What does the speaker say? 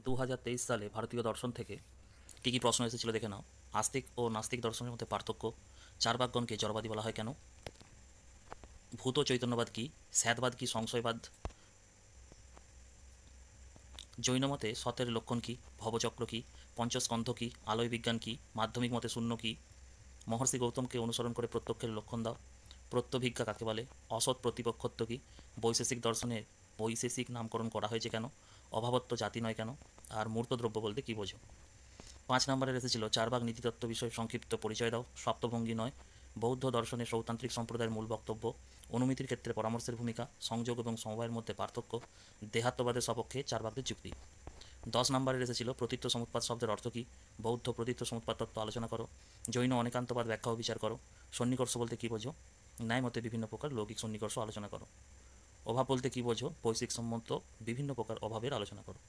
2023 সালে ভারতীয় দর্শন থেকে কী কী প্রশ্ন এসেছিল দেখে নাও। আস্তিক ও নাস্তিক দর্শনের মধ্যে পার্থক্য, চার্বাকগণকে জড়বাদী বলা হয় কেন, ভূত চৈতন্যবাদ কি, স্যাদবাদ কি সংশয়বাদ, জৈন মতে সতের লক্ষণ কি, ভবচক্র কি, পঞ্চস্কন্ধ কি, আলয় বিজ্ঞান কি, মাধ্যমিক মতে শূন্য কি, মহর্ষি গৌতমকে অনুসরণ করে প্রত্যক্ষের লক্ষণ দাও, প্রত্যভিজ্ঞা কাকে বলে, অসৎ প্রতিপক্ষত্ব কি, বৈশেষিক দর্শনের বৈশেষিক নামকরণ করা হয়েছে কেন, অভাবত্ব জাতি নয় কেন, আর মূর্ত দ্রব্য বলতে কী বোঝো। 5 নম্বরে এসেছিল চারবাগ নীতিতত্ত্ব বিষয়ে সংক্ষিপ্ত পরিচয় দাও, সপ্তভঙ্গি নয়, বৌদ্ধ দর্শনের সৌতান্ত্রিক সম্প্রদায়ের মূল বক্তব্য, অনুমিতির ক্ষেত্রে পরামর্শের ভূমিকা, সংযোগ এবং সমবায়ের মধ্যে পার্থক্য, দেহাত্মবাদের সপক্ষে চারবাগদের যুক্তি। 10 নম্বরে এসেছিল প্রতীত্ব সমুৎপাত শব্দের অর্থ কী, বৌদ্ধ প্রতীত্ব সমুৎপাত তত্ত্ব আলোচনা করো, জৈন অনেকান্তবাদ ব্যাখ্যা ও বিচার করো, সন্নিকর্ষ বলতে কী বোঝো, ন্যায় মতে বিভিন্ন প্রকার লৌকিক সন্নিকর্ষ আলোচনা করো, অভাব বলতে কী বোঝো, বৈশ্বিক সম্মত বিভিন্ন প্রকার অভাবের আলোচনা করো।